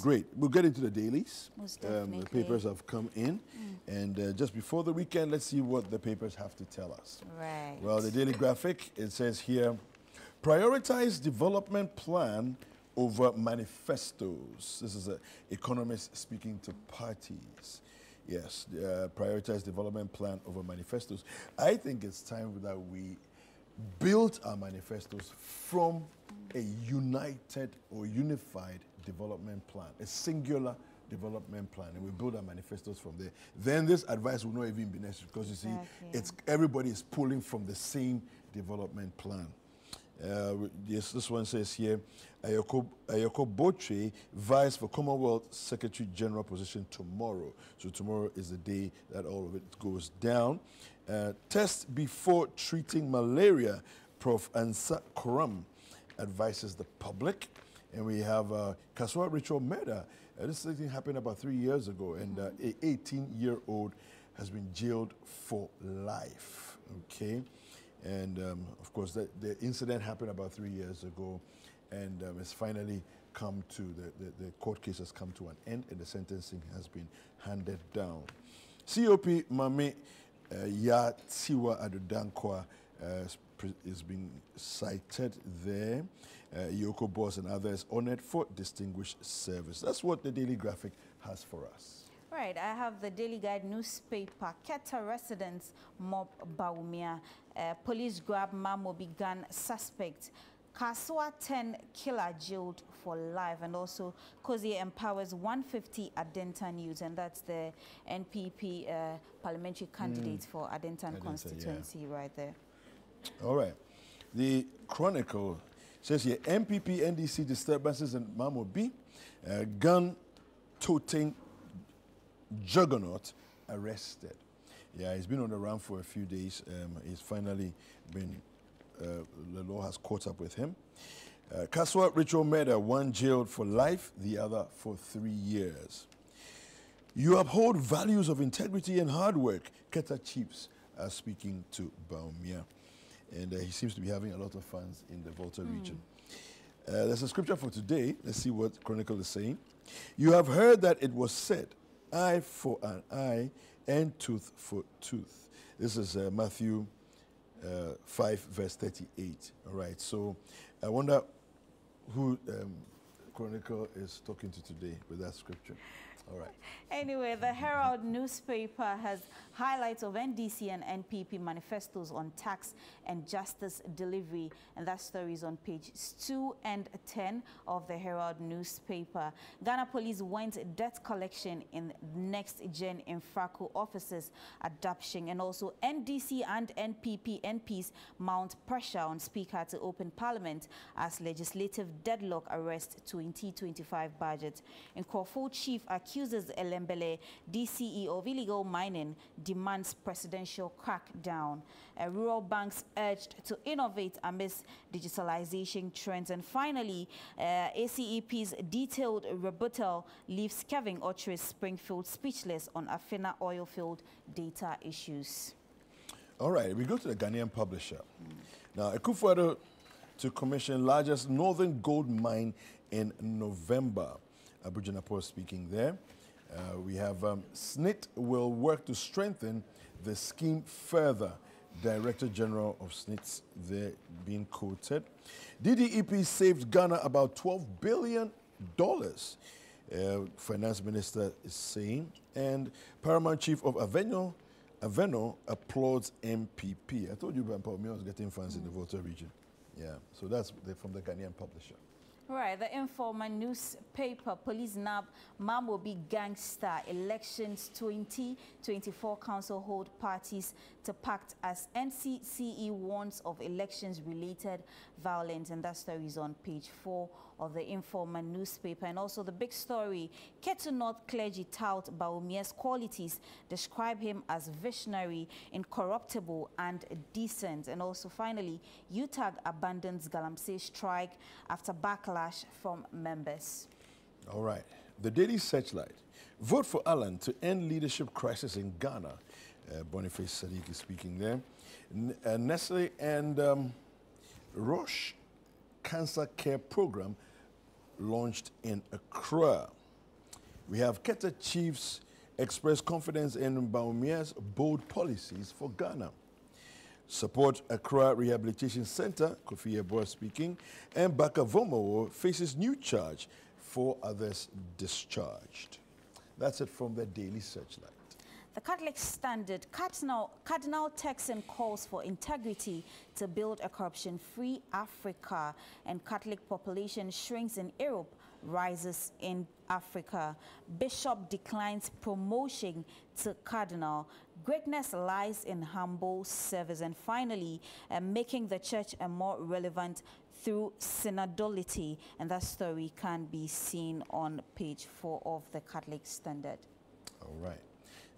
Great. We'll get into the dailies. Most The definitely. papers have come in. And just before the weekend, let's see what the papers have to tell us. Right. Well, the Daily Graphic, it says here, prioritize development plan over manifestos. This is an economist speaking to parties. Yes, prioritize development plan over manifestos. I think it's time that we build our manifestos from a united or unified development plan, a singular development plan, and we build our manifestos from there. Then this advice will not even be necessary because you see, it's everybody is pulling from the same development plan. Yes, this one says here, Ayoko Botre vies for Commonwealth Secretary General position tomorrow. So tomorrow is the day that all of it goes down. Test before treating malaria, Prof. Ansa Koram advises the public. And we have Kaswa Ritual murder. This thing happened about 3 years ago, and an 18-year-old has been jailed for life. Okay. And of course, the incident happened about 3 years ago, and it's finally come to, the court case has come to an end, and the sentencing has been handed down. COP Mame Yatiwa Adodankwa is being cited there. Yoko Boss and others honored for distinguished service. That's what the Daily Graphic has for us. Right, I have the Daily Guide newspaper. Keta residents mob Baumia. Police grab Mamobi gun suspect. Kaswa 10 killer jailed for life. And also, Kozie empowers 150 Adentan youth. And that's the NPP parliamentary candidate for Adentan constituency right there. All right. The Chronicle says here, MPP NDC disturbances in Mamobi, gun-toting juggernaut arrested. Yeah, he's been on the run for a few days. He's finally been, the law has caught up with him. Kaswa Ritual murder, one jailed for life, the other for 3 years. You uphold values of integrity and hard work. Keta chiefs are speaking to Baumia. And he seems to be having a lot of fans in the Volta region. There's a scripture for today. Let's see what Chronicle is saying. You have heard that it was said, eye for an eye and tooth for tooth. This is Matthew 5, verse 38. All right, so I wonder who Chronicle is talking to today with that scripture. All right. Anyway, the Herald newspaper has highlights of NDC and NPP manifestos on tax and justice delivery, and that story is on pages 2 and 10 of the Herald newspaper. Ghana police went debt collection in next gen infraco offices adoption, and also NDC and NPP MPs mount pressure on Speaker to open Parliament as legislative deadlock arrests 2025 budget. In Korfu, chief accuses Elembele, DCE of illegal mining, demands presidential crackdown. Rural banks urged to innovate amidst digitalization trends. And finally, ACEP's detailed rebuttal leaves Kevin Otris Springfield speechless on Afena oil field data issues. All right, we go to the Ghanaian publisher. Now, Akufo-Addo to commission largest northern gold mine in November. Abuja Napo speaking there. We have SNIT will work to strengthen the scheme further. Director General of SNIT there being quoted. DDEP saved Ghana about $12 billion. Finance Minister is saying. And Paramount Chief of Aveno applauds MPP. I told you about me, I was getting fans in the Volta region. Yeah, so that's from the Ghanaian publisher. Right, the Informer newspaper, police nab Mamobi gangster, elections 2024 council hold parties to pact as NCCE warns of elections-related violence, and that story is on page 4 of the Informer newspaper. And also the big story, Ketu North clergy tout Baumia's qualities, describe him as visionary, incorruptible and decent. And also finally, UTAG abandons Galamsey strike after backlash from members. All right. The Daily Searchlight. Vote for Alan to end leadership crisis in Ghana. Boniface Sadiq is speaking there. Nestle and Roche Cancer Care Program launched in Accra. We have Keta chiefs express confidence in Baumia's bold policies for Ghana. Support Accra Rehabilitation Center, Kofi Yeboah speaking, and Baka Vomo faces new charge, 4 others discharged. That's it from the Daily Searchlight. The Catholic Standard, Cardinal Texan calls for integrity to build a corruption-free Africa, and Catholic population shrinks in Europe, rises in Africa. Bishop declines promotion to Cardinal. Greatness lies in humble service. And finally, making the church a more relevant through synodality. And that story can be seen on page 4 of the Catholic Standard. All right.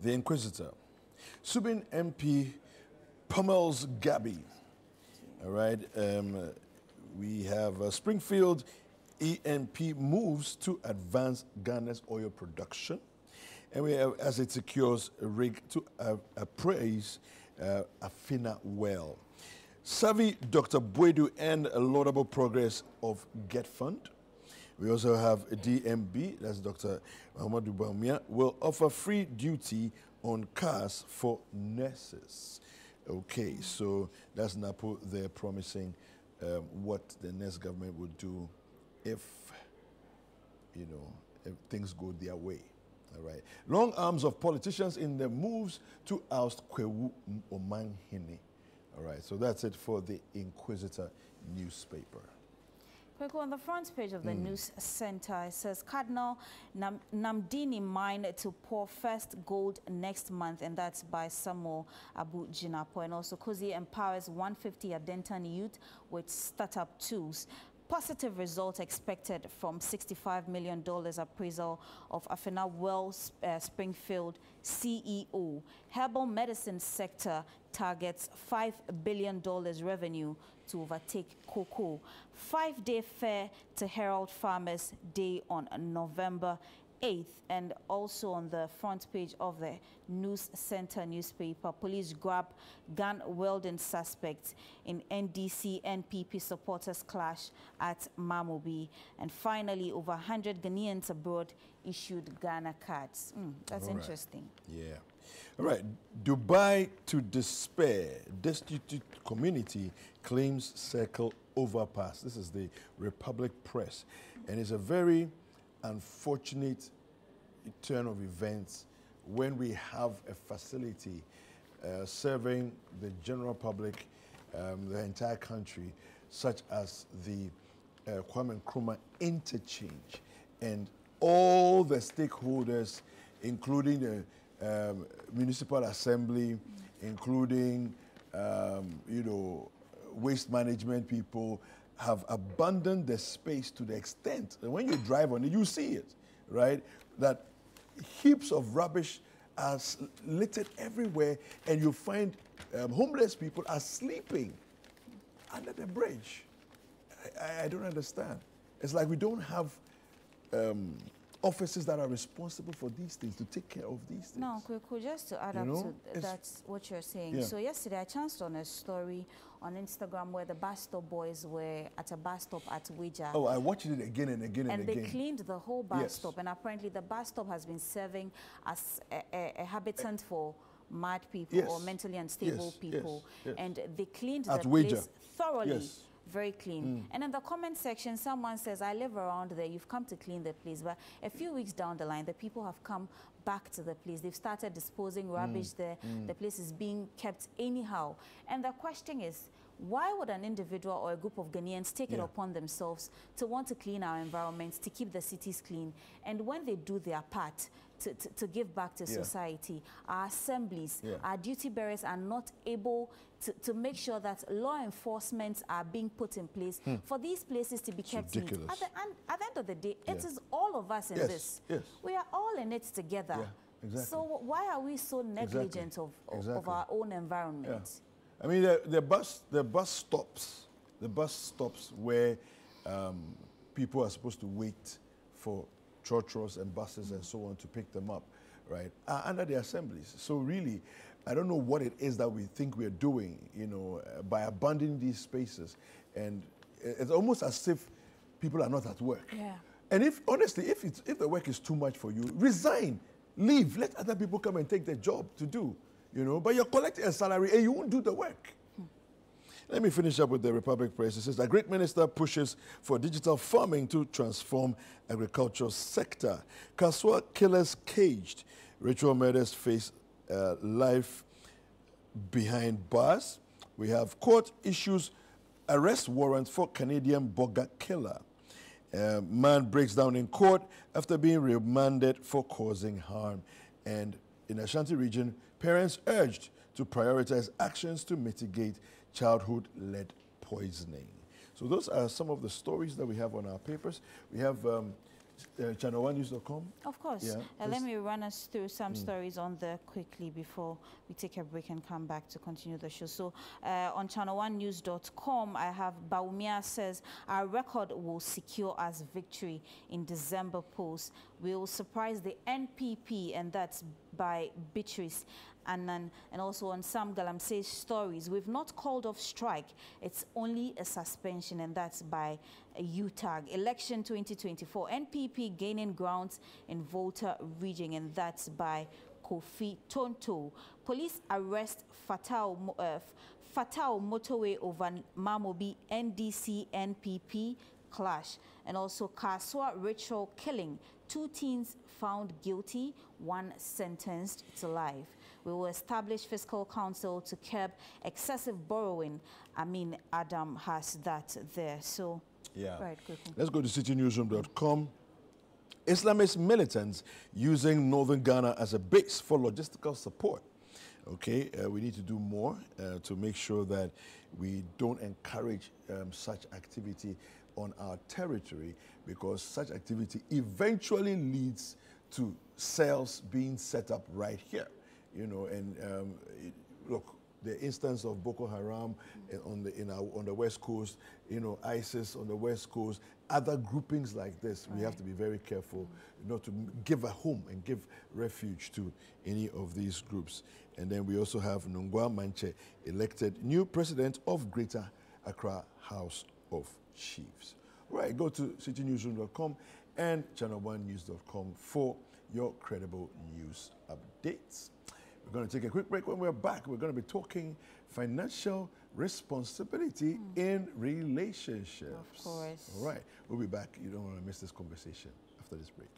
The Inquisitor. Subin MP pummels Gabi. All right. We have Springfield ENP moves to advance Ghana's oil production. And we have, as it secures a rig to appraise Afina well. Savvy Dr. Boedu and a laudable progress of Get Fund. We also have a DMB, that's Dr. Muhammadu Bawumia, will offer free duty on cars for nurses. Okay, so that's NAPO there promising what the next government would do if, you know, if things go their way. All right. Long arms of politicians in the moves to oust Kwewu Omanhene. All right, so that's it for the Inquisitor newspaper. Quick, on the front page of the news center, it says Cardinal Namdini mine to pour first gold next month, and that's by Samuel Abu Jinapo. And also, Kozi empowers 150 Adentan youth with startup tools. Positive result expected from $65 million appraisal of Afina Wells Springfield CEO. Herbal medicine sector targets $5 billion revenue to overtake cocoa. 5-day fair to herald Farmers Day on November 8th. And also on the front page of the News Center newspaper, police grab gun-wielding suspects in NDC NPP supporters clash at Mamobi. And finally, over 100 Ghanaians abroad issued Ghana cards. That's interesting. Yeah. All right. Dubai to despair. Destitute community claims circle overpass. This is the Republic Press. And it's a very unfortunate turn of events when we have a facility serving the general public, the entire country, such as the Kwame Nkrumah interchange, and all the stakeholders, including the municipal assembly, including you know, waste management people, have abandoned the space to the extent that when you drive on it, you see it, right? That heaps of rubbish are littered everywhere, and you find homeless people are sleeping under the bridge. I don't understand. It's like we don't have offices that are responsible for these things, to take care of these things. No, Kweku, just to add up to that's what you're saying. Yeah. So yesterday I chanced on a story on Instagram where the bus stop boys were at a bus stop at Ouija. Oh, I watched it again and again and again. And they cleaned the whole bus stop, and apparently the bus stop has been serving as a habitant for mad people or mentally unstable people. And they cleaned the place thoroughly. Very clean. And in the comment section, someone says, I live around there, you've come to clean the place. But a few weeks down the line, the people have come back to the place. They've started disposing rubbish there. The place is being kept anyhow. And the question is, why would an individual or a group of Ghanaians take it upon themselves to want to clean our environments, to keep the cities clean? And when they do their part to give back to society, our assemblies, our duty bearers are not able to make sure that law enforcement are being put in place for these places to be kept neat. At the end of the day, it is all of us in this. We are all in it together. So why are we so negligent of our own environment? I mean, the bus stops where people are supposed to wait for trotros and buses and so on to pick them up, right, are under the assemblies. So really, I don't know what it is that we think we're doing, you know, by abandoning these spaces. And it's almost as if people are not at work. Yeah. And if, honestly, if the work is too much for you, resign, leave, let other people come and take their job to do, you know, but you're collecting a salary and you won't do the work. Let me finish up with the Republic Press. It says, a great minister pushes for digital farming to transform agricultural sector. Kaswa killers caged. Ritual murders face life behind bars. We have court issues arrest warrant for Canadian burger killer. Man breaks down in court after being remanded for causing harm. And in Ashanti region, parents urged to prioritize actions to mitigate childhood-led poisoning. So those are some of the stories that we have on our papers. We have ChannelOneNews.com. Of course. Yeah, let me run us through some stories on there quickly before we take a break and come back to continue the show. So on ChannelOneNews.com, I have Baumia says, our record will secure us victory in December polls. We will surprise the NPP, and that's by Beatrice. And also on Sam Galamsey stories, we've not called off strike. It's only a suspension, and that's by UTAG. Election 2024, NPP gaining grounds in Volta region, and that's by Kofi Tonto. Police arrest fatal motorway over Mamobi, NDC NPP clash. And also Kaswa ritual killing, 2 teens found guilty, 1 sentenced to life. We will establish fiscal council to curb excessive borrowing. I mean, Adam has that there. So, yeah. Right, quickly. Let's go to citynewsroom.com. Islamist militants using northern Ghana as a base for logistical support. Okay, we need to do more to make sure that we don't encourage such activity on our territory, because such activity eventually leads to cells being set up right here. You know, and look, the instance of Boko Haram on the West Coast, you know, ISIS on the West Coast, other groupings like this, we have to be very careful, not to give a home and give refuge to any of these groups. And then we also have Nungwa Manche elected new president of Greater Accra House of Chiefs. Right, go to citynewsroom.com and ChannelOneNews.com for your credible news updates. We're going to take a quick break. When we're back, we're going to be talking financial responsibility in relationships. Of course. All right, we'll be back. You don't want to miss this conversation after this break.